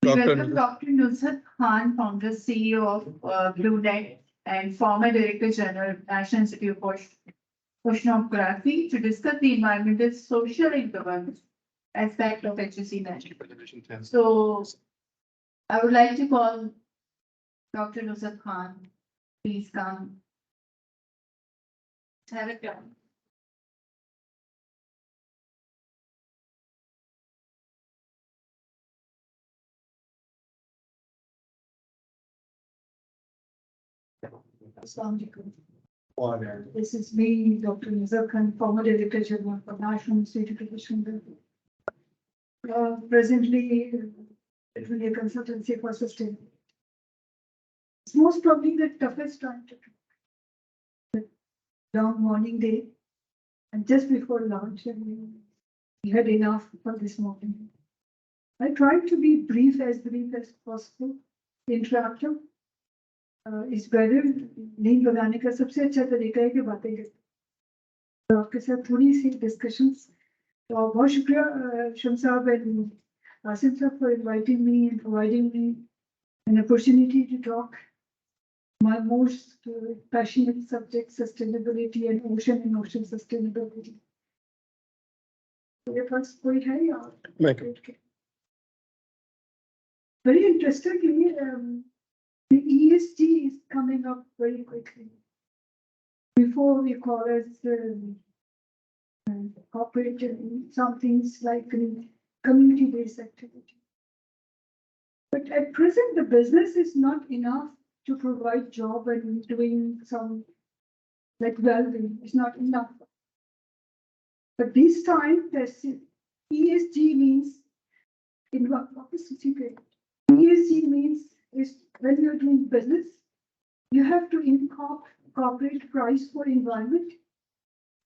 Welcome Dr. Nuzhat Khan, founder CEO of BlueNet and former Director General, National Institute of Oceanography, to discuss the environmental, social, and governance aspect of HSE management. So, I would like to call Dr. Nuzhat Khan. Please come. Have it done. This is me, Dr. Nuzhat Khan, former Director General for National Institute of Oceanography. Presently, it will be a consultancy for sustainability. It's most probably the toughest time to do. The long morning day, and just before lunch, and we had enough for this morning. I tried to be brief as possible, interactive. इस बेरे नींद बनाने का सबसे अच्छा तरीका है कि बातें करें तो आपके साथ थोड़ी सी डिस्कशंस तो बहुत शुक्रिया शम साहब and Asim sir for inviting me and providing me an opportunity to talk my most passionate subject, sustainability and ocean sustainability. मेरे पास कोई है या very interestingly the ESG is coming up very quickly. Before we call it corporate some things like community-based activity. But at present, the business is not enough to provide job and doing some like well-being. It's not enough. But this time, ESG means in what ESG means is when you're doing business, you have to incorporate price for environment,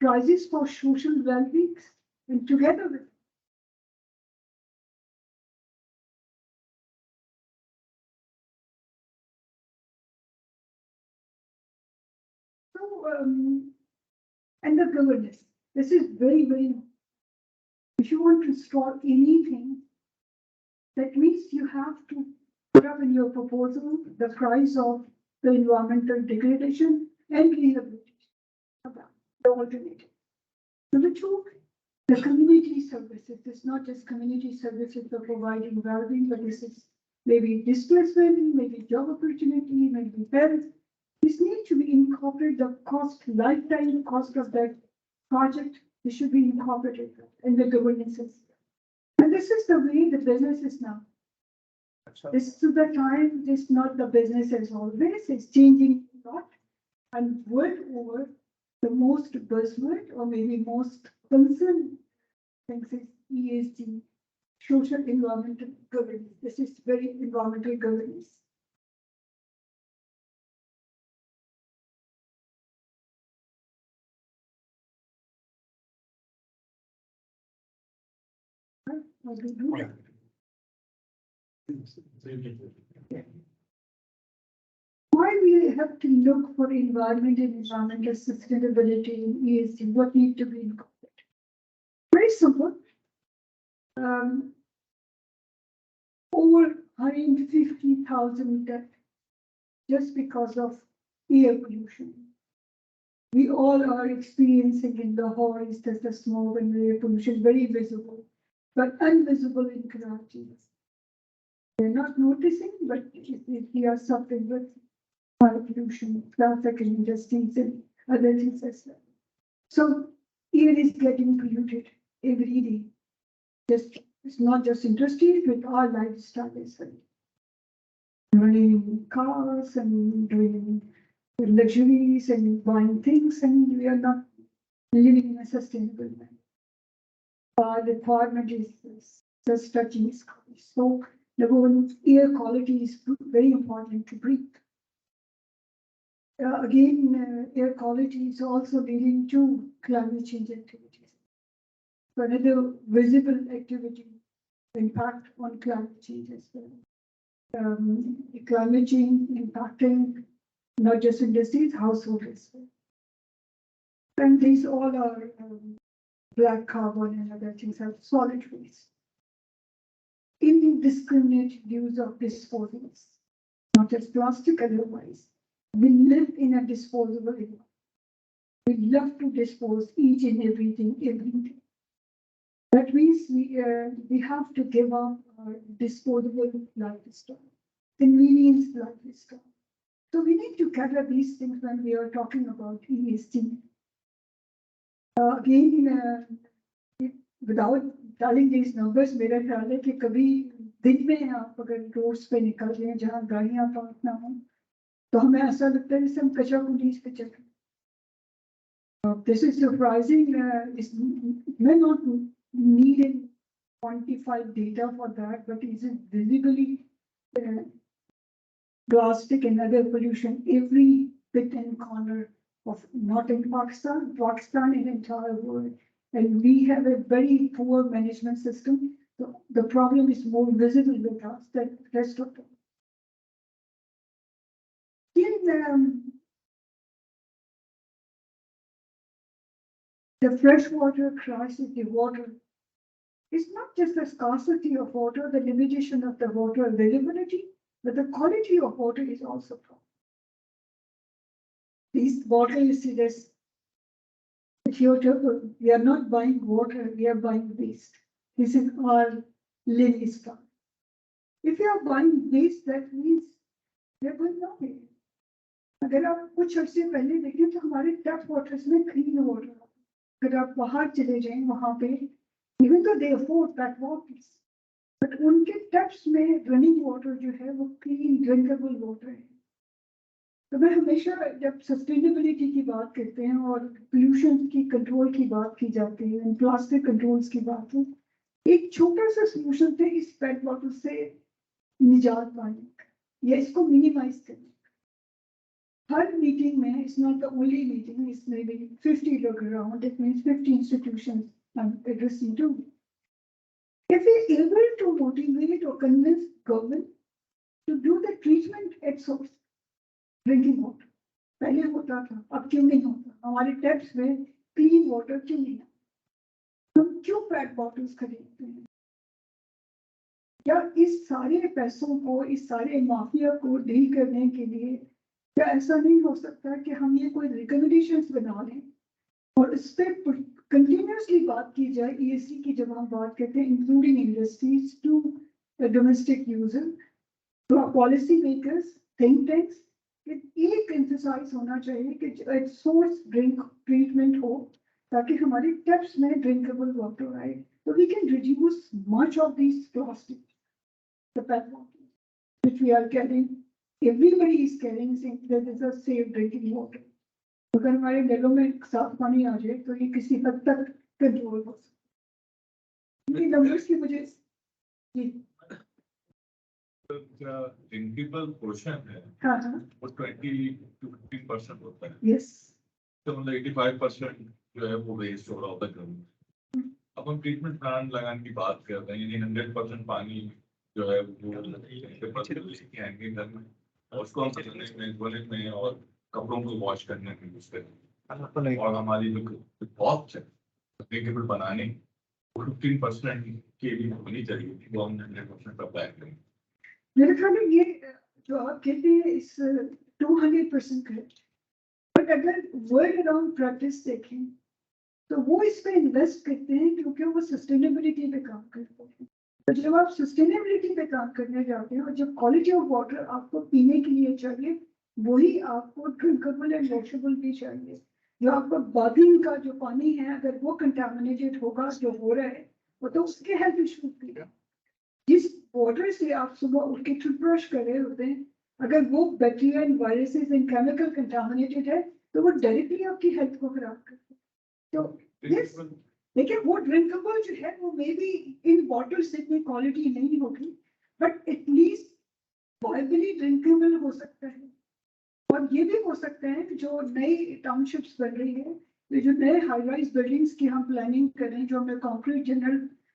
prices for social well-being, and together with and the governance. This is very, very. If you want to store anything, that means you have to put up in your proposal the price of the environmental degradation and rehabilitation. The alternative. Number two, the community services. It's not just community services for providing well-being, but this is maybe displacement, maybe job opportunity, maybe parents. This needs to be incorporated, the cost, lifetime cost of that project. This should be incorporated in the governance system. And this is the way the business is now. This is the time, this is not the business as always, it's changing a lot. And word over, the most buzzword or maybe most concern things is ESG, social environmental governance. This is very environmental governance. Why we have to look for environment and environmental sustainability in ESG? What need to be incorporated? Very simple. Over 150,000 deaths just because of air pollution. We all are experiencing in Lahore is the smoke and air pollution very visible, but invisible in Karachi. They're not noticing, but we are suffering with air pollution, traffic and industries and other things as well. So air is getting polluted every day. It's not just industries, with our lifestyle as well. Running cars and doing luxuries and buying things, and we are not living in a sustainable manner. Our requirement is just touching sky. So the air quality is very important to breathe. Again, air quality is also leading to climate change activities. So another visible activity impact on climate change as well. Climate change impacting not just industries, households as well. And these all are black carbon and other things are solid waste. indiscriminate use of disposables, not just plastic otherwise. We live in a disposable environment. We love to dispose each and everything. That means we have to give up our disposable lifestyle, convenience lifestyle. So we need to cover these things when we are talking about ESG. Again, without telling these numbers, मेरा ख्याल है कि कभी दिन में आप अगर roads पे निकल रहे हैं जहाँ गाड़ियाँ पार्क ना हो, तो हमें ऐसा लगता है जैसे हम कचरा कुंडीज पे चल रहे हैं. This is surprising. It may not need quantified data for that, but is it visibly plastic and other pollution every bit and corner of not in Pakistan in entire world. And we have a very poor management system. So the problem is more visible with us than the rest of them. The freshwater crisis, the water, is not just the scarcity of water, the limitation of the water availability, but the quality of water is also a problem. These water, you see this, if you're trouble, we are not buying water, we are buying waste. This is our living stock. If you are buying waste, that means we are going nowhere. अगर आप कुछ अर्से पहले देखें तो हमारे tap waters में clean water, अगर आप बाहर चले जाएं वहां पे, इवन तो दे अफोर्ड टैप वाटर्स, बट उनके टैप्स में रनिंग वाटर जो है वो क्लीन ड्रिंकेबल वाटर है. तो मैं हमेशा जब सस्टेनेबिलिटी की बात करते हैं और पोल्यूशन की कंट्रोल की बात की जाती है, प्लास्टिक कंट्रोल्स की बात है, एक छोटा सा सोल्यूशन थे इस पेट बॉटल से निजात पाने का या इसको मिनिमाइज करने. हर मीटिंग में, it's not the only meeting, it's maybe 50 look around, it means 50 institutions I'm addressing to. If we're able to motivate or convince government to do the treatment at source, drinking water पहले होता था, अब क्यों नहीं होता? हमारे taps में clean water क्यों नहीं है? हम क्यों पेट बॉटल्स खरीदते हैं? क्या इस सारे पैसों को, इस सारे माफिया को डील करने के लिए क्या ऐसा नहीं हो सकता कि हम ये कोई रिकमेंडेशंस बना लें और इस पर कंटिन्यूसली बात की जाए? ESG की जब हम बात करते हैं, including industries to domestic user, policy makers, think tanks, एक एक्सरसाइज होना चाहिए कि सोर्स ड्रिंक ट्रीटमेंट हो ताकि हमारे टैप्स में ड्रिंकेबल वाटर आए. तो we can reduce much of this plastic, the PET water which we are carrying, everybody is carrying, that is a safe drinking water. अगर हमारे नलों में साफ पानी आ जाए तो ये किसी हद तक कंट्रोल हो सकता है. नंबर्स की वजह से ड्रिंकेबल पोर्शन है वो 20 to 15% होता है. यस, तो मतलब 85% जो है वो वेस्ट हो रहा होता है ग्राउंड. अब हम ट्रीटमेंट प्लांट लगाने की बात कर रहे हैं, यानी 100% पानी जो है वो हैंगिंग करना, और उसको हम टॉयलेट में और कपड़ों को वॉश करने में यूज करें. और हमारी जो कॉस्ट है ड्रिंकेबल बनाने 15% के लिए होनी चाहिए, वो हम 100% अप्लाई करें. मेरे ख्याल में ये जो आप कहते हैं इस 200% करेक्ट, बट अगर वर्ल्ड अराउंड प्रैक्टिस देखें तो वो इस पे इन्वेस्ट करते हैं क्योंकि वो सस्टेनेबिलिटी पे काम करते हैं. तो जब आप सस्टेनेबिलिटी पे काम करने जाते हैं और जब क्वालिटी ऑफ वाटर आपको पीने के लिए चाहिए, वही आपको ड्रिंकेबल एंड वॉशेबल भी चाहिए. जो आपको बाथिंग का जो पानी है अगर वो कंटामिनेटेड होगा, जो हो रहा है, वो तो उसके हेल्थ इश्यूज भी है. जिस वाटर से आप सुबह उठ के टूथब्रश कर रहे होते हैं, अगर वो bacteria and viruses and chemical contaminated है तो वो डायरेक्टली आपकी हेल्थ को खराब करते हैं. तो यस, लेकिन वो ड्रिंकेबल जो है वो मे बी इन बॉटल से इतनी क्वालिटी नहीं होगी, बट एटलीस्ट वायबली ड्रिंकेबल हो सकता है. और ये भी हो सकता है जो नई टाउनशिप्स बन रही है, ये जो नए हाई राइज बिल्डिंग्स की हम प्लानिंग करें, जो हमने कॉन्क्रीट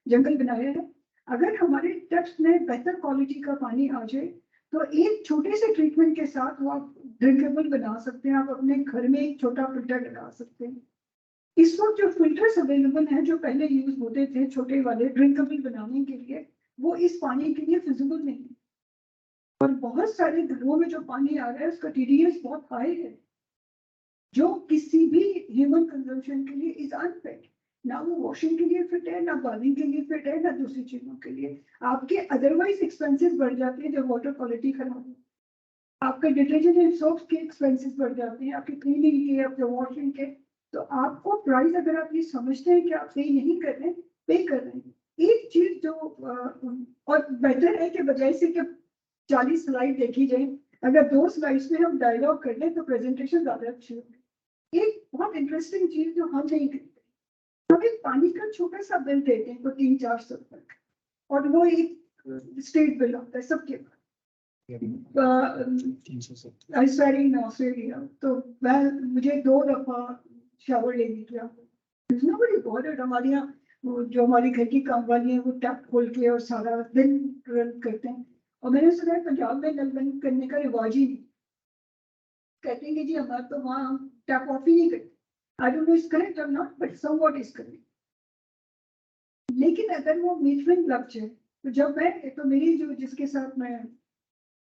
जंगल बनाया है, अगर हमारे टैप्स में बेहतर क्वालिटी का पानी आ जाए तो एक छोटे से ट्रीटमेंट के साथ वो आप ड्रिंकेबल बना सकते हैं. आप अपने घर में एक छोटा फिल्टर लगा सकते हैं. इस वक्त जो फिल्टर्स अवेलेबल हैं जो पहले यूज होते थे छोटे वाले ड्रिंकेबल बनाने के लिए, वो इस पानी के लिए फिजिबल नहीं है। और बहुत सारे घरों में जो पानी आ रहा है उसका TDS बहुत हाई है, जो किसी भी ह्यूमन कंजम्पशन के लिए इज अनफिट। ना वो वॉशिंग के लिए फिट है, ना बालिंग के लिए फिट है, ना दूसरी चीजों के लिए। आपके अदरवाइज एक्सपेंसेस बढ़ जाते हैं जब वाटर क्वालिटी खराब है। आपके डिटर्जेंट एंड सोप्स के एक्सपेंसेस बढ़ जाते हैं, आपके क्लीनिंग के, आपके वॉशिंग के। तो आपको प्राइस, अगर आप ये समझते हैं कि आप पे नहीं कर रहे हैं, पे कर रहे हैं। एक चीज जो और बेटर है कि बजाय से कि 40 स्लाइड देखी जाए, अगर 2 स्लाइड्स में हम डायलॉग कर लें तो प्रेजेंटेशन ज्यादा अच्छी होगी। एक बहुत इंटरेस्टिंग चीज जो हम नहीं करते, हम एक पानी का छोटा सा बिल देते हैं तो 300-400 रुपए, और वो एक स्टेट बिल होता है सबके पास। ऑस्ट्रेलिया तो मुझे 2 दफा शावर लेने की बड़ी बहुत हमारे यहाँ जो हमारी घर की काम वाली है वो टैप खोल के और सारा दिन रन करते हैं। और मैंने सुना है पंजाब में नल बंद करने का रिवाज ही नहीं, कहते हैं कि जी हमारे तो वहाँ हम टैप ऑफ ही नहीं करते। I don't know is correct और not, but somewhat is correct. लेकिन अगर वो मीटरिंग लग जाए तो जब मैं तो मेरी जो जिसके साथ मैं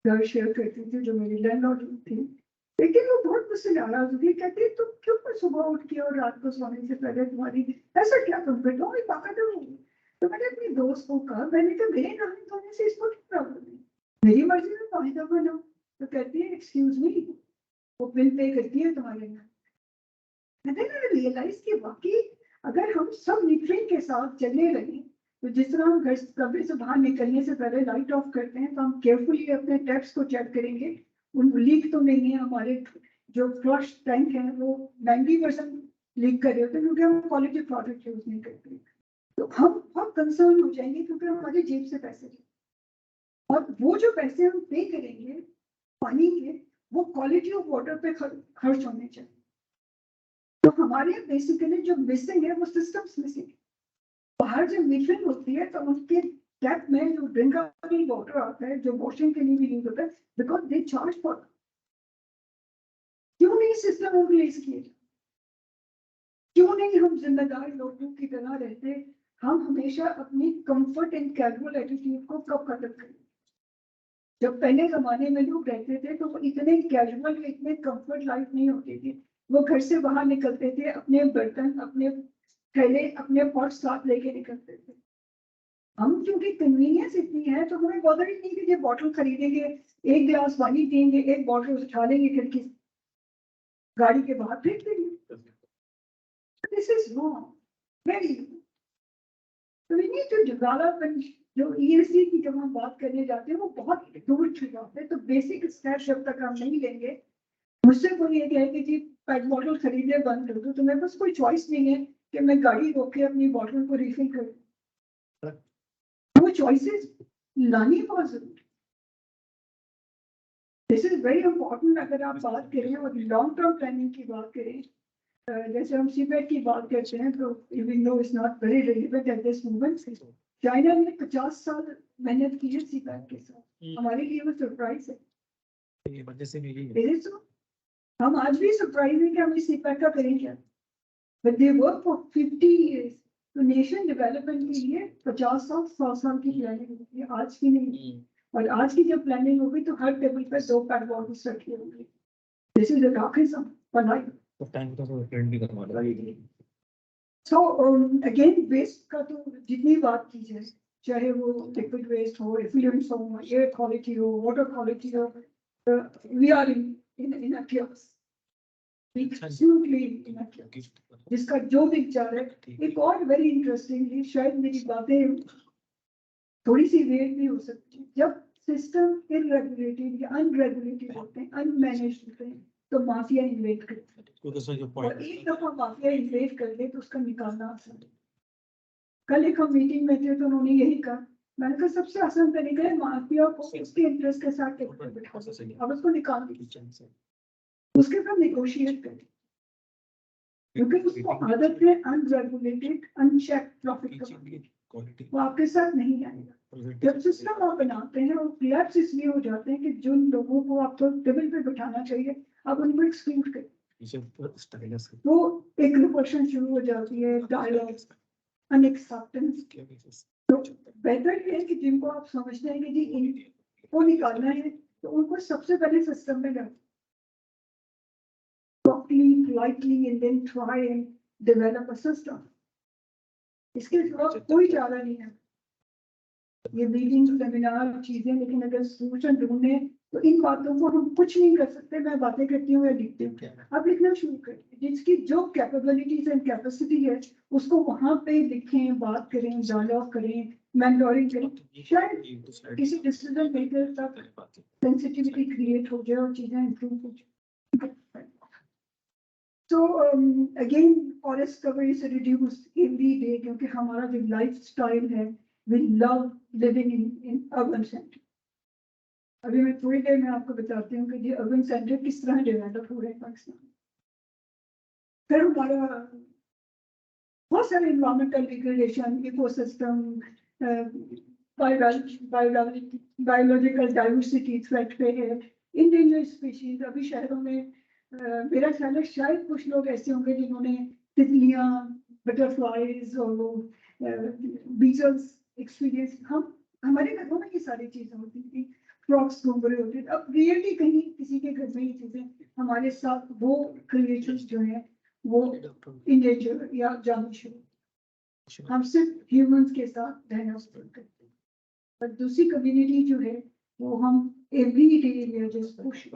घर शेयर करती थी, जो मेरी लैंडलॉर्ड थी, लेकिन वो बहुत मुझसे नाराज हुई, कहती तुम क्यों पर सुबह उठ के और रात को सोने से पहले तुम्हारी ऐसा क्या तुम करते हो, ताकत है। तो मैंने अपनी दोस्त को कहा, मैंने कहा मेरे नहाने धोने से इसको क्या प्रॉब्लम है, मेरी मर्जी में पानी का बनाओ। तो कहती है एक्सक्यूज मी, वो बिल पे करती है तुम्हारे यहाँ। मैंने रियलाइज कि वाकई अगर हम सब मीटरिंग के साथ चलने लगे, तो जिस तरह हम घर कमरे से बाहर निकलने से पहले लाइट ऑफ करते हैं, तो हम केयरफुली अपने टैप्स को चेक करेंगे, उन लीक तो नहीं है, हमारे जो फ्लश टैंक है वो 90% लीक कर रहे होते हैं क्योंकि हम क्वालिटी प्रोडक्ट यूज नहीं करते। तो हम बहुत कंसर्न हो जाएंगे क्योंकि हमारी जेब से पैसे जाए, और वो जो पैसे हम पे करेंगे पानी के, वो क्वालिटी ऑफ वाटर पे खर्च होने चाहिए। तो हमारे बेसिकली जो मिसिंग है वो सिस्टम्स मिसिंग है। बाहर जब मीटरिंग होती है तो उनके टैप में जो ड्रिंकेबल वाटर आता है, जो वॉशिंग के लिए भी यूज होता है, बिकॉज दे चार्ज फॉर। क्यों नहीं सिस्टम रिप्लेस किए, क्यों नहीं हम जिम्मेदार लोगों की तरह रहते। हम हमेशा अपनी कंफर्ट एंड कैजुअल एटीट्यूड को कब खत्म करें। जब पहले जमाने में लोग रहते थे तो वो इतने कैजुअल, इतने कंफर्ट लाइफ नहीं होती थी। वो घर से बाहर निकलते थे, अपने बर्तन, अपने थैले, अपने पॉट साथ लेके निकलते थे। हम क्योंकि कन्वीनियंस इतनी है तो हमें बॉदर ही नहीं कि ये बॉटल खरीदेंगे, एक गिलास पानी पियेंगे, एक बॉटल उठा लेंगे, खिड़की गाड़ी के बाहर फेंक देंगे। This is wrong, very. तो we need to develop, and जो ESG की जब हम बात करने जाते हैं वो बहुत दूर की बात है। तो बेसिक स्टेप जब तक हम नहीं लेंगे, मुझसे कोई ये कहे कि जी पेट बॉटल खरीदे बंद कर दो, तो मेरे पास कोई चॉइस नहीं है कि मैं गाड़ी रोक के अपनी बॉटल को रिफिल करूं। वो चॉइसेस लानी बहुत जरूरी। This is very important. अगर आप बात करें और लॉन्ग टर्म प्लानिंग की बात करें, जैसे हम सीपेट की बात करते हैं, तो even though is not very relevant at this moment, China ने 50 साल मेहनत की है सीपेट के साथ। हमारे लिए वो सरप्राइज है। हम आज भी सरप्राइज है कि हम इस सीपेट का करें क्या, but they work for 50 years। तो नेशन डेवलपमेंट के लिए 50 साल 100 साल की प्लानिंग होती है, आज की नहीं। और आज की जब प्लानिंग होगी तो हर टेबल पर 2 पैट बॉटल्स रखी होंगी। This is for life. So again waste का तो जितनी बात की जाए, चाहे वो लिक्विड वेस्ट हो, एफ्लुएंट्स हो, एयर क्वालिटी हो, वाटर क्वालिटी हो, we are in a chaos। जिसका जो भी विचार है। एक और वेरी इंटरेस्टिंगली, शायद मेरी बातें थोड़ी सी वेट भी हो सकती है, जब सिस्टम इनरेगुलेटेड या अनरेगुलेटेड होते हैं, अनमैनेज्ड होते हैं, तो माफिया इन्वेट करते हैं। और एक दफा माफिया इन्वेट कर ले तो उसका निकालना आसान है। कल एक हम मीटिंग में थे तो उन्होंने यही कहा, मैंने कहा सबसे आसान तरीका है माफिया को उसके इंटरेस्ट के साथ बिठा दो, अब उसको निकाल दीजिए, उसके साथ नेगोशिएट करें, क्योंकि उसको आदत है अनरेगुलेटेड अनचेक प्रॉफिट कमाने की, वो आपके साथ नहीं आएगा। जब सिस्टम आप बनाते हैं और क्लैप्स इसलिए हो जाते हैं कि जिन लोगों को आपको टेबल पे बिठाना चाहिए आप उनको एक्सक्लूड करें, तो एक रिपल्शन शुरू हो जाती है, डायलॉग, अनएक्सेप्टेंस। तो बेहतर ये है कि जिनको आप समझते हैं कि जी इनको निकालना है तो उनको सबसे पहले सिस्टम में डालो properly, politely, and then try and develop a system. इसके सिवा कोई चारा नहीं है ये मीटिंग सेमिनार चीजें, लेकिन अगर सोल्यूशन ढूंढे तो इन बातों को हम कुछ नहीं कर सकते। मैं बातें करती हूँ या लिखती हूँ, आप लिखना शुरू करें, जिसकी जो कैपेबिलिटीज एंड कैपेसिटी है उसको वहां पे लिखें, बात करें, डायलॉग करें, मेंटोरिंग करें, शायद किसी डिसीजन मेकर तक सेंसिटिविटी क्रिएट हो जाए और चीजें इंप्रूव हो जाए। So again, forest cover is reduced every day क्योंकि हमारा जो lifestyle है, we love living in urban center. अभी मैं थोड़ी देर में आपको बताती हूँ कि ये urban center किस तरह डेवलप हो रहे हैं पाकिस्तान। फिर हमारा बहुत सारे environmental degradation, ecosystem, biological diversity threat पे है, endangered species। अभी शहरों में मेरा ख्याल है शायद कुछ लोग ऐसे होंगे जिन्होंने तितलियां, बटरफ्लाइज और वो बीजल्स एक्सपीरियंस। हमारे घरों में ये सारी चीजें होती थी, फ्रॉक्स घूम रहे होते थे। अब रियली कहीं किसी के घर में ये चीजें हमारे साथ वो क्रिएचर्स जो है वो इंडेंजर या जाने शुरू, हम सिर्फ ह्यूमंस के साथ रहना पसंद करते हैं। पर दूसरी कम्युनिटी जो है वो हम every day just push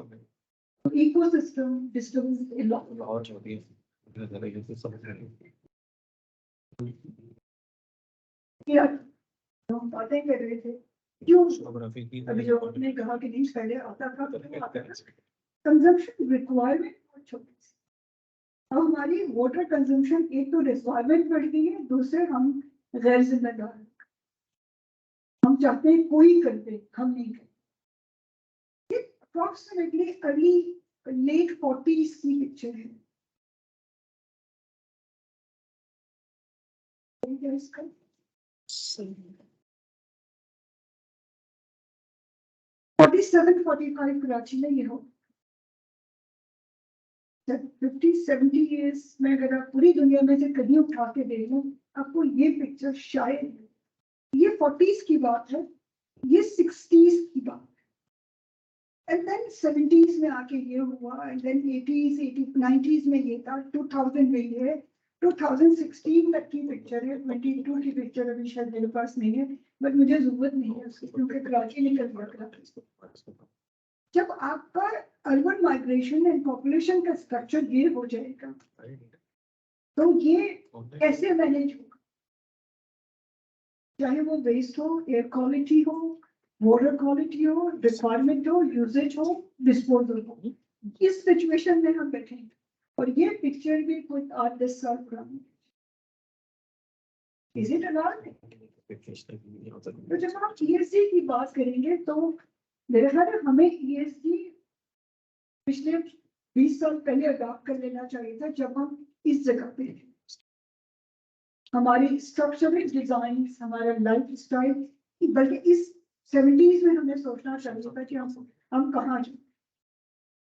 ecosystem disturbance a lot. क्या हम बातें कर रहे थे क्यों अभी जो आपने कहा कि नहीं पहले आता था कंजम्पशन रिक्वायरमेंट बहुत छोटी सी। अब हमारी वाटर कंजम्पशन एक तो रिक्वायरमेंट बढ़ गई है, दूसरे हम गैर जिम्मेदार, हम चाहते हैं कोई कर दे, हम नहीं करते। अप्रोक्सीमेटली अर्ली लेट 40s की पिक्चर है। इसका 47-45 कराची में ये हो 50-70 years में अगर आप पूरी दुनिया में से कभी उठा के देख लो आपको ये पिक्चर शायद ये 40s की बात है, ये 60s की बात है, एंड देन 70s में आके ये हुआ, एंड देन 80s 90s में ये था, 2000 में ये है, 2016 तक की पिक्चर है, 22 की पिक्चर अभी शायद मेरे पास नहीं है, बट मुझे जरूरत नहीं है उसकी क्योंकि कराची निकल गया कराची। जब आपका अर्बन माइग्रेशन एंड पॉपुलेशन का स्ट्रक्चर ये हो जाएगा तो ये कैसे मैनेज होगा, चाहे वो वेस्ट हो, एयर क्वालिटी हो, वाटर क्वालिटी हो, रिक्वायरमेंट हो, यूजेज हो, डिस्पोजल हो, इस सिचुएशन में हम बैठेंगे। और ये पिक्चर भी कुछ 8-10 साल पुरानी है। Is it alarming? तो जब आप ESG की बात करेंगे तो मेरे ख्याल है हमें ESG पिछले 20 साल पहले अडॉप्ट कर लेना चाहिए था जब हम इस जगह पे थे। हमारी स्ट्रक्चरल डिजाइन, हमारा लाइफ स्टाइल, बल्कि इस 70s में हमें सोचना चाहिए था कि हम कहाँ जाए।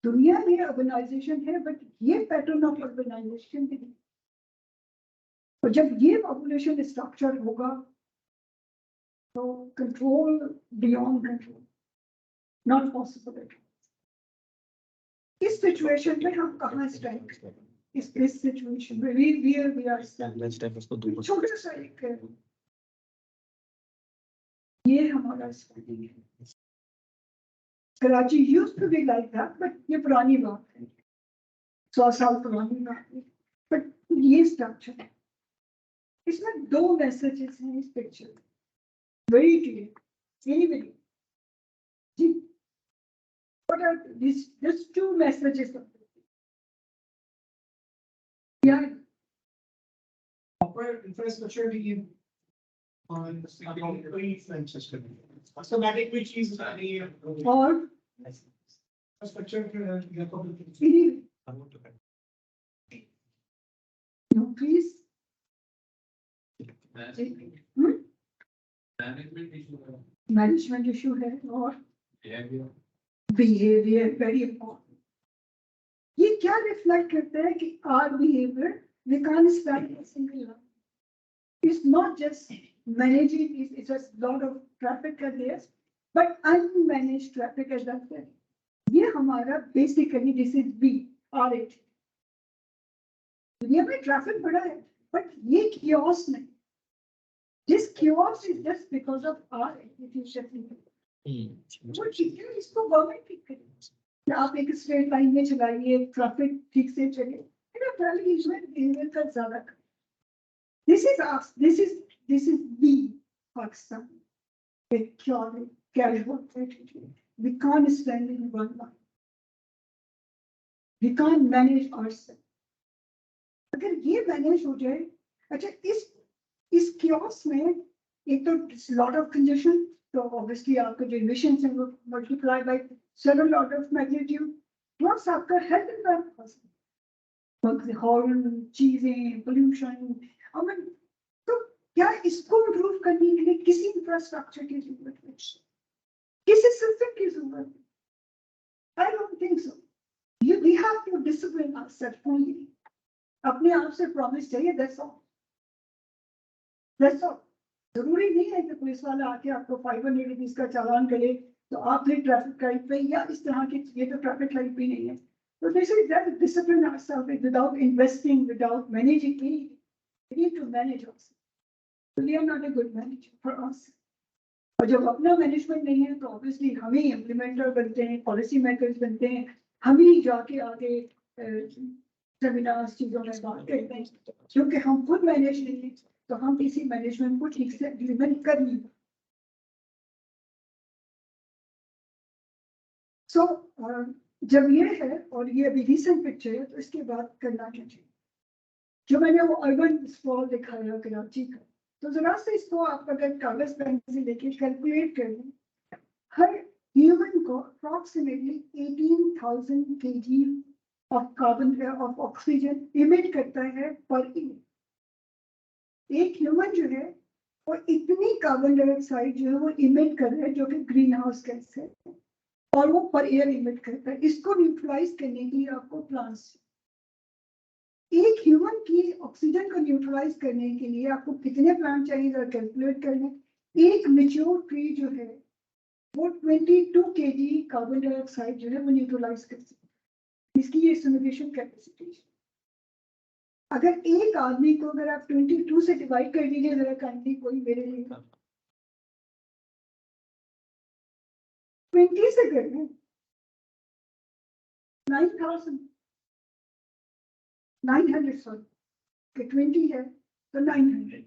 दुनिया में अर्बनाइजेशन है बट ये पैटर्न ऑफ अर्बनाइजेशन नहीं। और जब ये पॉपुलेशन स्ट्रक्चर होगा तो control beyond control not possible at all. इस सिचुएशन में हम कहाँ स्टैंड करें? इस सिचुएशन में we are छोटा सा एक ये हमारा स्टैंडिंग है। Karachi used to be like that but ये पुरानी बात है, 100 साल पुरानी बात है, बट ये स्ट्रक्चर है। इसमें 2 मैसेजेस हैं इस पिक्चर में, वेरी क्लियर। एनीबडी जी, what are these 2 messages? Yeah. Proper infrastructure being on complete system. Automatic which is the और infrastructure no, please. Management issue है और behavior very important. ये क्या रिफ्लेक्ट करता है कि our behavior we can't stand a single line. It's not just managing is, it's a lot of traffic are there, but unmanaged traffic is that there. ये हमारा basically this is B, R8. दुनिया में traffic बड़ा है, but ये chaos नहीं. This chaos is just because of our efficiency. वो ठीक है, इसको गवर्नमेंट ठीक करे. आप एक स्ट्रेट लाइन में चलाइए, ट्रैफिक ठीक से चले. का ज्यादा. This is us. This is we, Pakistan. A chaotic, casual attitude. We can't stand in one line. We can't manage ourselves. अगर ये मैनेज हो जाए, अच्छा इस chaos में एक तो lot of congestion, तो obviously आपका जो emissions हैं वो multiply by several order of magnitude, plus आपका health impact, हॉर्न चीजें, pollution, I mean, तो क्या इसको improve करने के लिए किसी इंफ्रास्ट्रक्चर की जरूरत है, किसी सिस्टम की जरूरत है? I don't think so. We have to discipline ourselves only. अपने आप से प्रॉमिस चाहिए, that's all. That's all. जरूरी नहीं है कि पुलिस वाला आके आपको 500 रुपीज का चालान करे तो आप फिर ट्रैफिक लाइट पे या इस तरह की, ये तो ट्रैफिक लाइट भी नहीं है. So this is that discipline ourselves without investing, without managing anything. We need to manage ourselves. So we are not a good manager for us. और जब अपना मैनेजमेंट नहीं है तो ऑब्वियसली हम ही इम्प्लीमेंटर बनते हैं, पॉलिसी मेकर्स बनते हैं, हम ही जाके आगे सेमिनार्स चीजों में बात करते हैं, क्योंकि हम खुद मैनेज नहीं है तो हम किसी मैनेजमेंट को ठीक से इम्प्लीमेंट कर नहीं पाते. So जब ये है और ये अभी रिसेंट पिक्चर है तो इसके बाद करना चाहिए. जो मैंने वो अर्बन स्क्रॉल दिखाया कराची का, तो जरा से इसको आप अगर कागज पेन से लेके कैलकुलेट कर लें, हर ह्यूमन को approximately 18,000 kg of carbon of oxygen emit करता है पर ईयर. एक ह्यूमन जो है वो इतनी कार्बन डाइऑक्साइड जो है वो इमिट कर रहा है, जो कि ग्रीन हाउस गैस है, और वो पर ईयर इमिट करता है. इसको न्यूट्रलाइज करने के लिए आपको प्लांट्स, एक ह्यूमन की ऑक्सीजन को न्यूट्रलाइज करने के लिए आपको कितने प्लांट चाहिए जरा कैलकुलेट करना. एक मैच्योर ट्री जो है वो 22 kg कार्बन डाइऑक्साइड जो है वो न्यूट्रलाइज कर सकती है. इसकी ये सिमुलेशन कैपेसिटी. अगर एक आदमी को अगर आप 22 से डिवाइड कर दीजिए जरा काइंडली, कोई मेरे लिए 20 से कर दें 900 सॉरी, 20 है तो 900.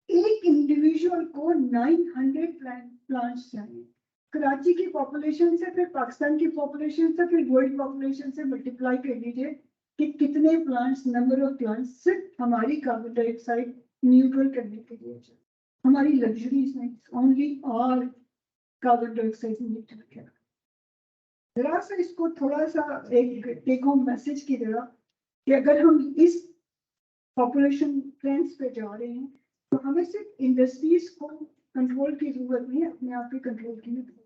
एक इंडिविजुअल को 900 प्लांट्स चाहिए. कराची की पॉपुलेशन से, फिर पाकिस्तान की पॉपुलेशन से, फिर वर्ल्ड पॉपुलेशन से मल्टीप्लाई कर लीजिए कि कितने प्लांट्स, नंबर ऑफ प्लांट्स सिर्फ हमारी कार्बन डाइऑक्साइड न्यूट्रल करने के लिए चाहिए. हमारी लग्जरीज में ओनली और कार्बन डाइऑक्साइड न्यूट्रल किया. जरा सा इसको थोड़ा सा एक टेक होम मैसेज की तरह कि अगर हम इस पॉपुलेशन ट्रेंड्स पे जा रहे हैं तो हमें सिर्फ इंडस्ट्रीज को कंट्रोल की जरूरत नहीं है, अपने आप ही कंट्रोल की जरूरत है.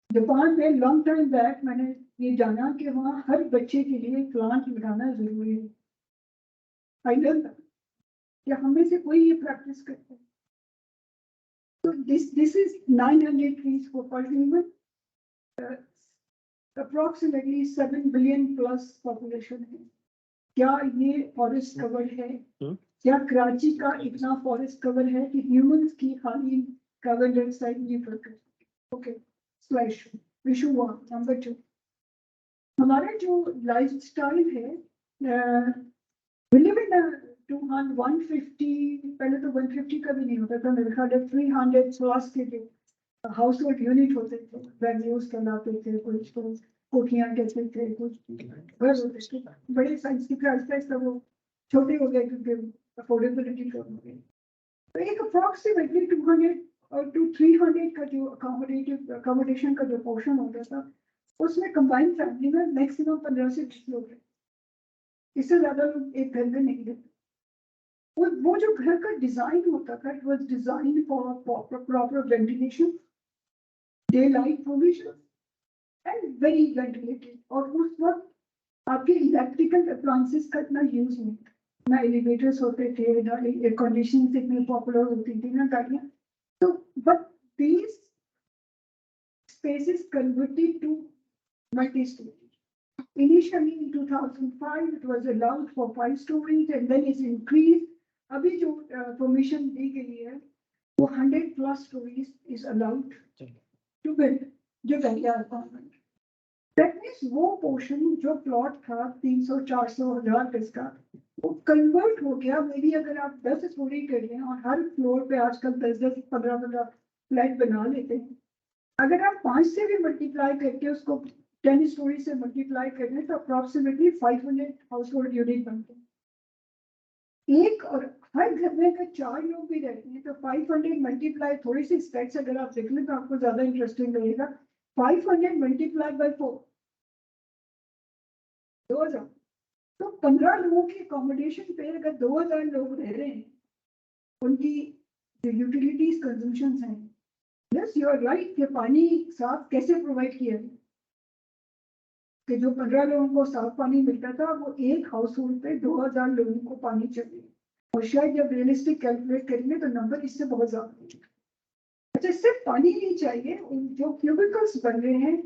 जापान में लॉन्ग टाइम बैक मैंने ये जाना कि वहाँ हर बच्चे के लिए प्लांट लगाना जरूरी है. I learn that. क्या हमें से कोई ये प्रैक्टिस करता है? तो this is 900 trees for per human. Approximately 7 billion plus population है. क्या ये फॉरेस्ट कवर है? क्या कराची का इतना फॉरेस्ट कवर है कि ह्यूमंस की खाली कार्बन डाइऑक्साइड न्यूट्रल कर सके? Okay, slide show. Issue 1. Number 2, हमारा जो लाइफस्टाइल है, we live in a 150, पहले तो 150 का भी नहीं होता था, मेरे ख्याल 300 प्लस के जो हाउस होल्ड यूनिट होते थे, वेन्यूज कहलाते थे, कुछ कोठियां कहते थे, कुछ बड़े साइज की प्राइस था, वो छोटे हो गए क्योंकि अफोर्डेबिलिटी कम हो गई. तो एक अप्रॉक्सीमेटली 200 और 300 का जो अकोमोडेशन का जो पोर्शन हो गया था, उसमें कंबाइंड फैमिली में मैक्सिमम 15 से 20 लोग हैं. इससे ज्यादा लोग एक घर में नहीं रहते. वो जो घर का डिजाइन होता था, it was design for proper ventilation, day light provision and very ventilated. और उस वक्त आपके इलेक्ट्रिकल अप्लायंसेस का इतना यूज नहीं था. ना एलिवेटर्स होते थे, ना एयर कंडीशनिंग इतनी पॉपुलर होती थी ना गाड़ियाँ, तो but these spaces converted to multi-story. Initially in 2005 it was allowed for 5 stories and then it's increased. अभी जो permission दी गई है वो 100+ stories is allowed to build जो पहले apartment. That means वो portion जो plot था 300, 400, 1000 गज का वो convert हो गया. मेरी अगर आप 10 story कर रहे हैं और हर floor पे आजकल 10-10, 15-15 फ्लैट बना लेते हैं, अगर आप 5 से भी मल्टीप्लाई करके उसको 10 स्टोरी से मल्टीप्लाई करें तो अप्रोक्सीमेटली 500 हाउस होल्ड यूनिट बनते हैं एक, और हर घर में अगर 4 लोग भी रहते हैं तो 500 मल्टीप्लाई, थोड़ी सी स्टेट्स अगर आप देख लें तो आपको ज्यादा इंटरेस्टिंग लगेगा. 500 मल्टीप्लाई बाय 4 2000, तो 15 लोगों की अकोमोडेशन पे अगर 2000 लोग रह रहे हैं, उनकी जो यूटिलिटीज कंजम्पशन हैं, यस यू आर राइट कि पानी साफ कैसे प्रोवाइड किया है कि जो 15 लोगों को साफ पानी मिलता था वो एक हाउस होल्ड पे 2000 लोगों को पानी चाहिए, और शायद जब रियलिस्टिक कैलकुलेट करेंगे तो नंबर इससे बहुत ज्यादा है. अच्छा, सिर्फ पानी नहीं चाहिए, जो क्यूबिकल्स बन रहे हैं,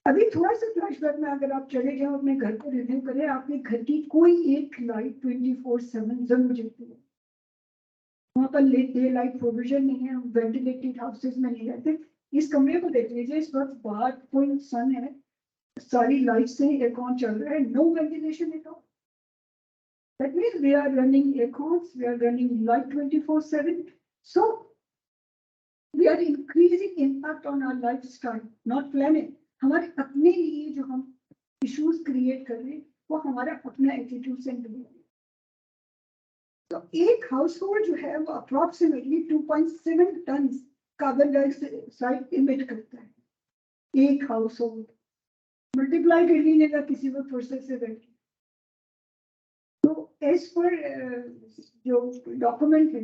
अभी थोड़ा सा फ्लैशबैक में अगर आप चले जाओ अपने घर को रिव्यू करें, आपके घर की कोई एक लाइट 24/7 जरूर जलती है. वहाँ पर डे लाइट प्रोविजन नहीं है, हम वेंटिलेटेड हाउसेज में नहीं रहते. इस कमरे को देख लीजिए, इस वक्त बाहर फुल सन है, सारी लाइट से एयरकॉन चल रहा है, no ventilation at all. That means we are running aircons, we are running light 24/7. So we are increasing impact on our lifestyle, not planet. हमारे अपने लिए जो हम इश्यूज क्रिएट कर रहे हैं वो हमारा अपना एटीट्यूड से नहीं है. तो एक हाउस होल्ड जो है वो approximately 2.7 ton carbon dioxide emit करता है. एक हाउस होल्ड मल्टीप्लाई कर लीजिएगा किसी भी प्रोसेस से बैठ. तो एज पर जो डॉक्यूमेंट है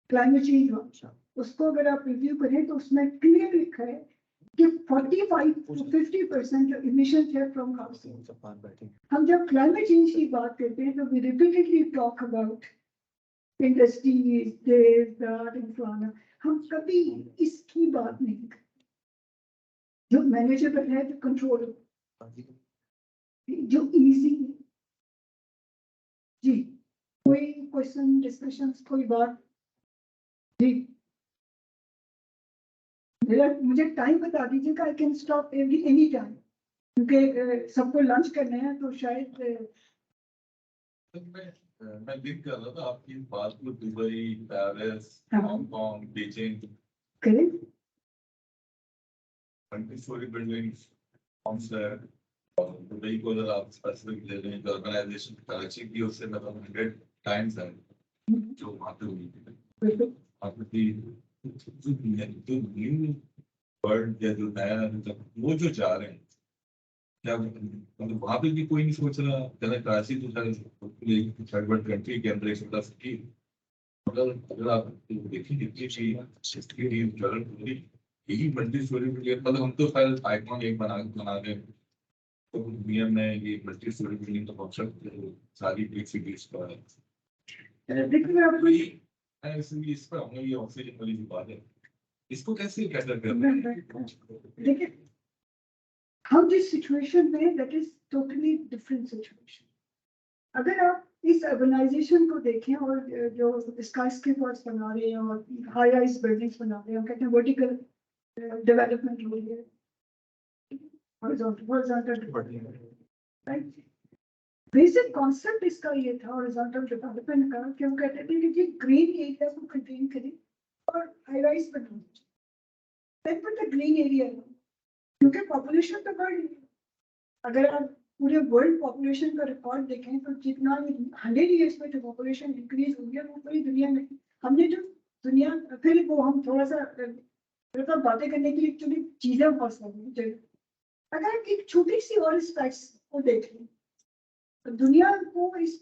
क्लाइमेट चेंज, उसको अगर आप रिव्यू करें तो उसमें क्लियर लिखा है कि 45 to 50% जो इमिशन है फ्रॉम हाउस. हम जब क्लाइमेट चेंज की बात करते हैं तो we repeatedly talk about industries, this that and फलाना. हम कभी इसकी बात नहीं करते. जो मैनेजेबल है, जो कंट्रोल, जो इजी है. जी, कोई क्वेश्चन, डिस्कशंस, कोई बात? जी, मुझे टाइम बता दीजिएगा, I can stop any time, क्योंकि सबको लंच करना है तो शायद. मैं लिख कर रहा था आपकी बात को, Dubai, Paris, Hong Kong, Beijing, correct, 20 story buildings concept. और दुबई को अगर आप स्पेसिफिक ले लें, ऑर्गेनाइजेशन कराची की, उससे मतलब 100 टाइम्स है जो वहाँ पे हुई थी. आपकी जो न्यू वर्ल्ड या जो नया, मतलब वो जो जा रहे हैं, क्या मतलब वहाँ पे भी कोई नहीं सोच रहा. कहना कराची तो थर्ड वर्ल्ड कंट्री के अंदर एक सिटी, मगर अगर आप देखिए कितनी चीज यही मल्टी स्टोरी बिल्डिंग, मतलब हम तो खैर आइकॉन एक बना दें तो दुनिया में ये मल्टी स्टोरी बिल्डिंग का कॉन्सेप्ट सारी बिग सिटीज का है. इसलिए इस पर हमने ये ऑक्सीजन वाली जो बात है, इसको कैसे कैटर कर. देखिए हम जिस सिचुएशन में, that is totally different situation. अगर आप इस अर्बनाइजेशन को देखें और जो स्काईस्क्रेपर्स बना रहे हैं और हाई राइज बिल्डिंग्स बना रहे हैं, कहते हैं वर्टिकल डेवलपमेंट हो रही है, horizontal development, right. Basic concept इसका ये था हॉरिजॉन्टल डेवलपमेंट का कि वो कहते थे कि जी ग्रीन एरिया को कंटेन करें और हाई राइज बनाओ. Then put the green area, क्योंकि पॉपुलेशन तो बढ़ रही है. अगर आप पूरे वर्ल्ड पॉपुलेशन का रिकॉर्ड देखें तो जितना 100 ईयर्स में जो पॉपुलेशन इंक्रीज हुई है वो पूरी दुनिया में, हमने जो दुनिया, फिर वो हम थोड़ा सा बातें करने के लिए एक्चुअली चीजें बहुत सारी जगह. अगर आप एक छोटी सी और स्पेक्स को देख लें तो दुनिया को इस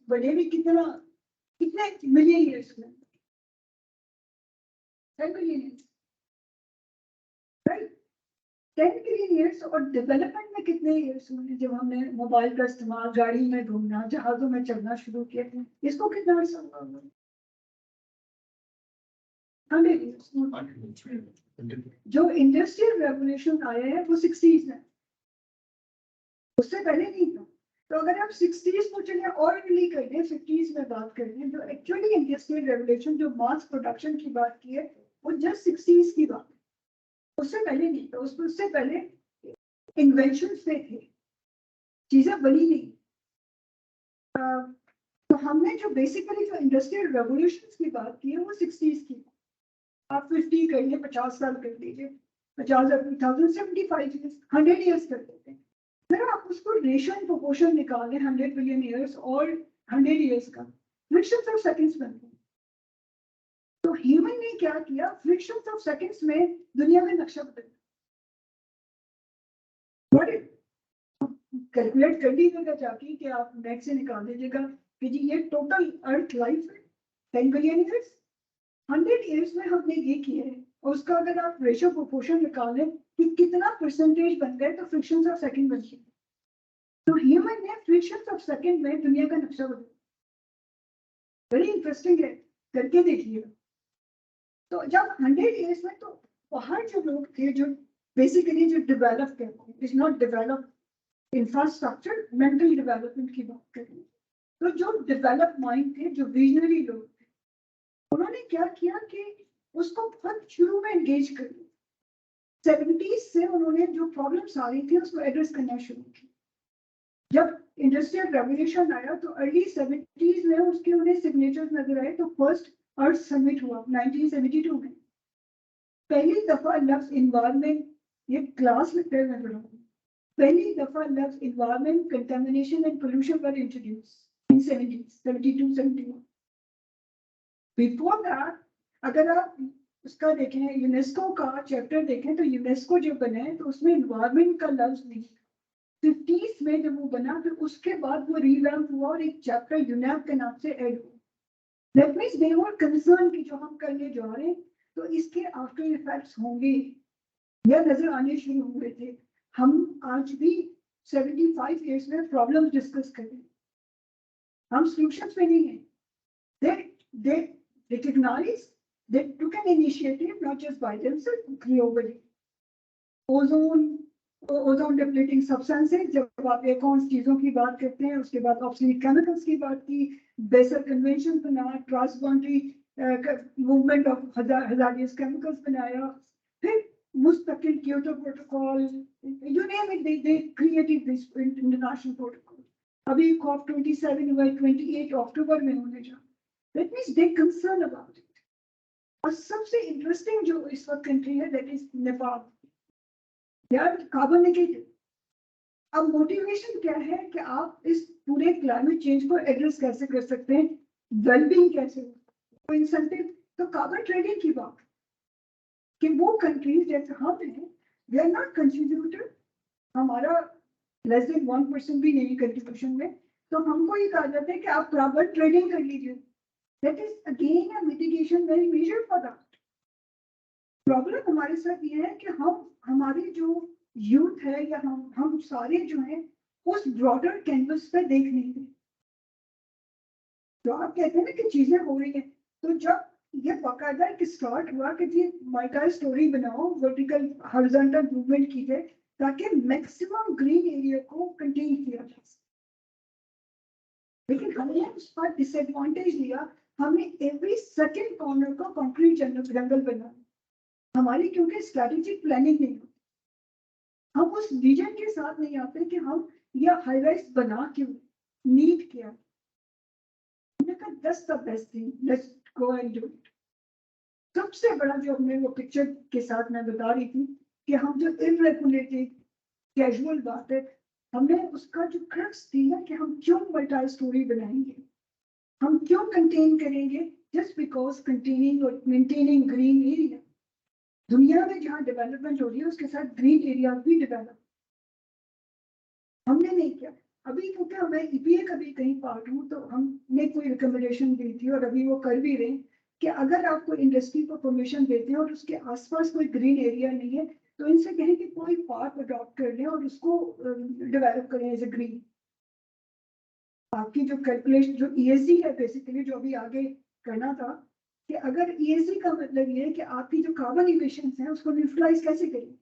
बड़े में कितने मिलियन ईयर्स में, 10 मिलियन, राइट. 10 बिलियन ईयर्स और डेवलपमेंट में कितने ईयर्स हुए जब हमने मोबाइल का इस्तेमाल, गाड़ी में घूमना, जहाजों में चलना शुरू किया, इसको कितना अर्सा हुआ? 100 ईयर्स। जो इंडस्ट्रियल रेवोल्यूशन आया है वो 60s में, उससे पहले नहीं था। तो अगर आप 60s को चलिए और अर्ली कर दें, 50s में बात कर दें, जो एक्चुअली इंडस्ट्रियल रेवोल्यूशन जो मास प्रोडक्शन की बात की है वो जस्ट 60s की बात है, उससे पहले नहीं था। उससे पहले इन्वेंशन पे थे, चीजें बनी नहीं। तो हमने जो बेसिकली जो इंडस्ट्रियल रेवोल्यूशन की बात की है वो 60s की। आप 50 कर लीजिए, 50 साल कर लीजिए, 50,075 ईयर्स, 100 ईयर्स कर देते हैं। अगर आप उसको रेशियो एंड प्रोपोर्शन निकालें 100 बिलियन ईयर्स और 100 ईयर्स का, फ्रिक्शंस ऑफ सेकंड्स बनते हैं। तो ह्यूमन ने क्या किया, फ्रिक्शंस ऑफ सेकंड्स में दुनिया में नक्शा बदल कैलकुलेट कर लीजिएगा जाके कि आप नेट से निकाल दीजिएगा कि जी ये टोटल अर्थ लाइफ है 10 बिलियन ईयर्स, 100 ईयर्स में हमने ये किया है। और उसका अगर आप रेशियो प्रोपोर्शन निकालें कि कितना परसेंटेज बन गए तो फ्रिक्शंस ऑफ सेकंड बन गए। तो ह्यूमन ने फ्रिक्शंस ऑफ सेकंड में दुनिया का नक्शा बदला। वेरी इंटरेस्टिंग है, करके देखिएगा। तो जब 100 ईयर्स में, तो बाहर जो लोग थे जो बेसिकली जो डेवलप करते हैं, is not develop infrastructure, mental development की बात करें, तो जो डेवलप माइंड थे, जो विजनरी लोग थे, उन्होंने क्या किया कि उसको बहुत शुरू में एंगेज कर लिया। 70s से उन्होंने जो प्रॉब्लम्स आ रही थी उसको एड्रेस करना शुरू किया। जब इंडस्ट्रियल रेवोल्यूशन आया तो अर्ली 70s में उसके उन्हें सिग्नेचर्स नजर आए। तो फर्स्ट अर्थ समिट हुआ 1972 में। पहली दफा लफ्ज इन्वायरमेंट, ये क्लास लगता है मैं पढ़ा, पहली दफा लफ्ज environment, contamination and pollution were introduce in 70s, 72, 71। Before that अगर आप उसका देखें, यूनेस्को का चैप्टर देखें, तो यूनेस्को जो बना है तो उसमें इन्वायरमेंट का लफ्ज नहीं। 50s में जब वो बना फिर उसके बाद वो रिवैम्प हुआ और एक चैप्टर यूनेप के नाम से ऐड हुआ। That means they were concern कि जो हम करने जा रहे हैं तो इसके आफ्टर इफेक्ट्स होंगे या नजर आने शुरू हुए थे। हम आज भी 75 ईयर्स में प्रॉब्लम डिस्कस करें, हम सॉल्यूशंस पे नहीं हैं। they recognize, they took an initiative not just by themselves, globally. Ozone depleting substances, जब आप एक और चीजों की बात करते हैं, उसके बाद ऑब्सोलीट केमिकल्स की बात की, बेसल कन्वेंशन बना, transboundary movement of hazardous chemicals बनाया, फिर मुस्तकिल Kyoto protocol, you name it, they created this international protocol. अभी COP 27 हुआ 28 अक्टूबर में होने जा, that means they concern about it. और सबसे इंटरेस्टिंग जो इस वक्त कंट्री है that is Nepal, they are carbon negative. अब मोटिवेशन क्या है कि आप इस पूरे क्लाइमेट चेंज को एड्रेस कैसे कर सकते हैं, वेलबींग कैसे, तो इंसेंटिव, तो कार्बन ट्रेडिंग की बात कि वो कंट्रीज जैसे हम हैं, दे आर नॉट कंट्रीब्यूटर, हमारा लेस देन 1% भी नहीं कंट्रीब्यूशन में, तो हमको ये कहा जाता है कि आप कार्बन ट्रेडिंग कर लीजिए। That is again a mitigation very major for that. Problem हमारे साथ ये है कि हम, हमारी जो यूथ है या हम सारे जो हैं उस ब्रॉडर कैनवस पे देख नहीं रहे। तो आप कहते हैं ना कि चीजें हो रही हैं, तो जब ये बाकायदा एक स्टार्ट हुआ कि जी माइका स्टोरी बनाओ, वर्टिकल हॉरिजॉन्टल मूवमेंट की जाए ताकि मैक्सिमम ग्रीन एरिया को कंटेन किया जा सके। लेकिन हमने उस पर डिसएडवांटेज लिया, हमने एवरी सेकंड कॉर्नर को कंक्रीट जंगल बनाया। हमारी क्योंकि स्ट्रेटेजिक प्लानिंग नहीं होती, हम उस विजन के साथ नहीं आते कि हम यह हाई राइज बना क्यों, नीड क्या, हमने कहा that's the best thing, let's go and do it. सबसे बड़ा जो हमने वो पिक्चर के साथ मैं बता रही थी कि हम जो इररेगुलेटेड कैजुअल बात है, हमने उसका जो क्रक्स थी ना कि हम क्यों मल्टी स्टोरी बनाएंगे, हम क्यों कंटेन करेंगे, जस्ट बिकॉज कंटेनिंग और मेंटेनिंग ग्रीन एरिया। दुनिया में जहाँ डेवलपमेंट हो रही है उसके साथ ग्रीन एरिया भी डेवलप हमने नहीं किया। अभी क्योंकि मैं EPA का भी कहीं पार्ट हूँ तो हमने कोई रिकमेंडेशन दी थी और अभी वो कर भी रहे कि अगर आपको इंडस्ट्री को परमिशन देते हैं और उसके आसपास कोई ग्रीन एरिया नहीं है तो इनसे कहें कि कोई पार्क अडॉप्ट कर लें और उसको डेवलप करें एज ए ग्रीन। आपकी जो कैलकुलेशन जो ESG है बेसिकली जो अभी आगे करना था कि अगर ESG का मतलब ये है कि आपकी जो कार्बन इमिशन है उसको न्यूट्रलाइज कैसे करें,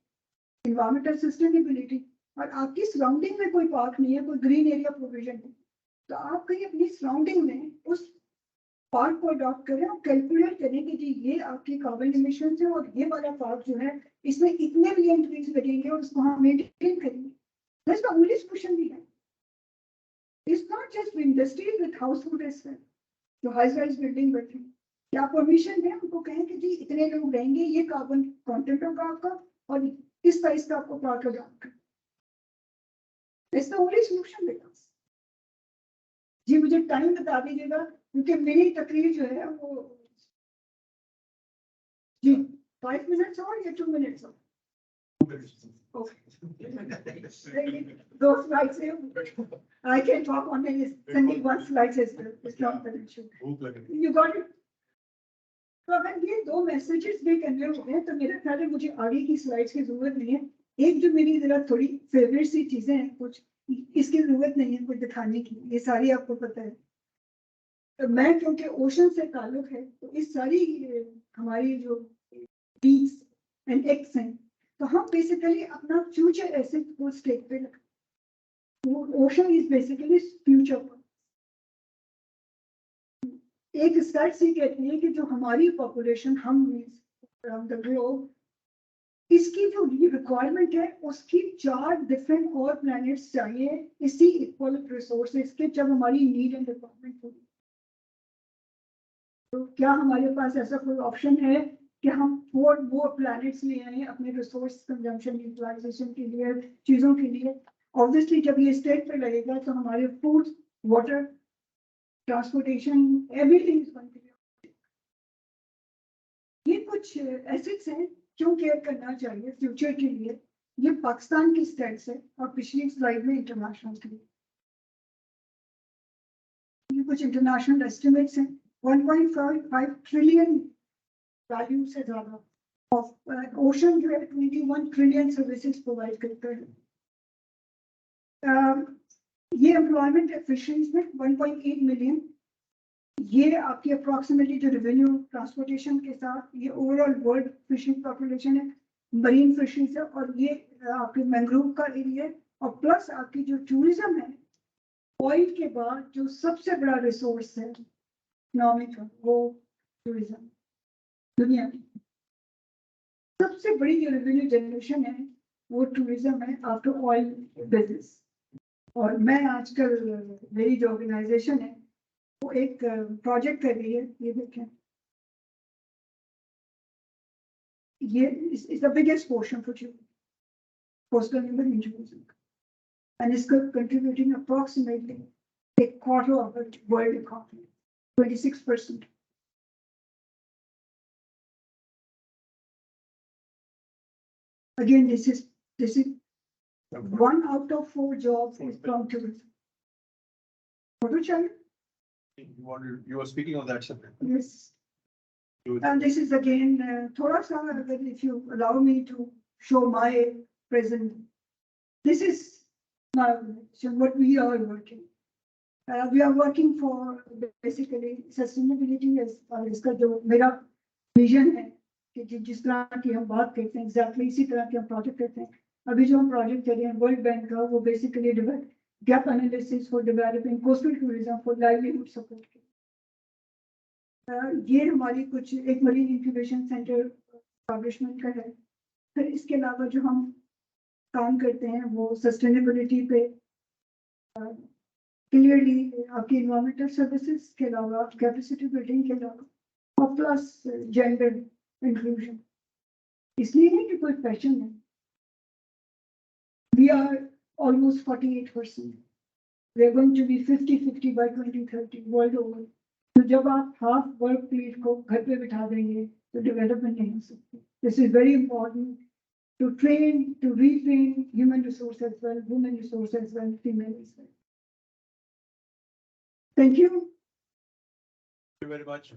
इन्वायरमेंटल सस्टेनेबिलिटी, और आपकी सराउंडिंग में कोई पार्क नहीं है, कोई ग्रीन एरिया प्रोविजन नहीं, तो आप कहीं अपनी सराउंडिंग में उस पार्क को अडॉप्ट करें और कैलकुलेट करें कि जी ये आपकी कार्बन इमिशन है और ये वाला पार्क जो है इसमें इतने मिलियन ट्रीज लगेंगे और उसको हम मेंटेन करेंगे। That's the only solution we have. It's not just with industry, with household as well. जो हाई राइज बिल्डिंग बैठे क्या परमिशन है उनको कहें कि जी इतने लोग रहेंगे, ये कार्बन कंटेंट होगा आपका और इस साइज का आपको प्लॉट अडॉप्ट करना। It's the only solution बेटा। जी मुझे टाइम बता दीजिएगा क्योंकि मेरी तकरीर जो है वो जी 5 मिनट्स और या 2 मिनट्स और दो स्लाइड्स है। I can talk on sending one slide as well. It's not an issue. You got it? तो अगर ये दो मैसेजेस भी कन्वे हो गए तो मेरा ख्याल है मुझे आगे की स्लाइड्स की जरूरत नहीं है। एक जो मेरी जरा थोड़ी फेवरेट सी चीजें हैं कुछ इसकी जरूरत नहीं है कुछ दिखाने की, ये सारी आपको पता है। तो मैं क्योंकि ओशन से ताल्लुक है तो इस सारी हमारी जो बीट्स एंड एक्स हैं तो हम बेसिकली अपना फ्यूचर एसेट को स्टेक पे रखते हैं। Ocean is basically future. एक स्टैट्स ये कहती है कि जो हमारी पॉपुलेशन हम अराउंड द ग्लोब इसकी जो रिक्वायरमेंट है उसकी 4 डिफरेंट और प्लैनेट्स चाहिए इसी इक्वल रिसोर्सेज के जब हमारी नीड एंड रिक्वायरमेंट होगी। तो क्या हमारे पास ऐसा कोई ऑप्शन है कि हम 4 मोर प्लैनेट्स ले आए अपने रिसोर्स कंजम्पशन यूटिलाइजेशन के लिए चीजों के लिए? ऑब्वियसली जब ये स्टेट पे लगेगा तो हमारे food, water, transportation, everything is going to be. ये कुछ एसेट्स हैं क्यों केयर करना चाहिए फ्यूचर के लिए। ये पाकिस्तान की स्टेट्स है और पिछली स्लाइड में इंटरनेशनल के लिए ये कुछ इंटरनेशनल एस्टिमेट्स हैं। 1.5 ट्रिलियन वैल्यू से ज्यादा ऑफ ओशन जो है 21 ट्रिलियन सर्विसेज प्रोवाइड करता है। ये एम्प्लॉयमेंट फिशरीज में 1.8 मिलियन, ये आपकी अप्रॉक्सीमेटली जो रेवेन्यू ट्रांसपोर्टेशन के साथ ये ओवरऑल वर्ल्ड फिशिंग पॉपुलेशन है, मरीन फिशरीज है और ये आपके मैंग्रोव का एरिया है और प्लस आपकी जो टूरिज्म है ऑयल के बाद जो सबसे बड़ा रिसोर्स है इकोनॉमिक वो टूरिज्म। दुनिया की सबसे बड़ी जो रेवेन्यू जनरेशन है वो टूरिज्म है आफ्टर ऑयल बिजनेस। और मैं आजकल मेरी जो ऑर्गेनाइजेशन है वो एक प्रोजेक्ट कर रही है, ये देखें, ये is the biggest portion for coastal in tourism and it's contributing approximately a quarter of the world economy, 26%. Again, this is 1 out of 4 jobs is from tourism. Photo child? You were speaking of that subject. Yes. And this is again, thoda sa, if you allow me to show my present, this is my organization, what we are working. We are working for basically sustainability as इसका जो मेरा vision है कि जिस तरह की हम बात करते हैं एग्जैक्टली इसी तरह के हम प्रोजेक्ट करते हैं। अभी जो हम प्रोजेक्ट कर रहे हैं वर्ल्ड बैंक का वो basically gap analysis for developing coastal tourism for livelihood support के। ये हमारी कुछ एक मरीन इंक्यूबेशन सेंटर एस्टैब्लिशमेंट का है। फिर इसके अलावा जो हम काम करते हैं वो सस्टेनेबिलिटी पे क्लियरली आपकी इन्वायरमेंटल सर्विसेज के अलावा कैपेसिटी बिल्डिंग के अलावा और प्लस जेंडर इंक्लूजन। इसलिए नहीं कि कोई पैशन है, we are almost 48%, we are going to be 50-50 by 2030 world over. तो जब आप हाफ वर्क प्लेट को घर पे बिठा देंगे तो डेवलपमेंट नहीं हो सकती। This is very important to train, to retrain human resource as well, women resource as well, female as well. Thank you. Thank you very much.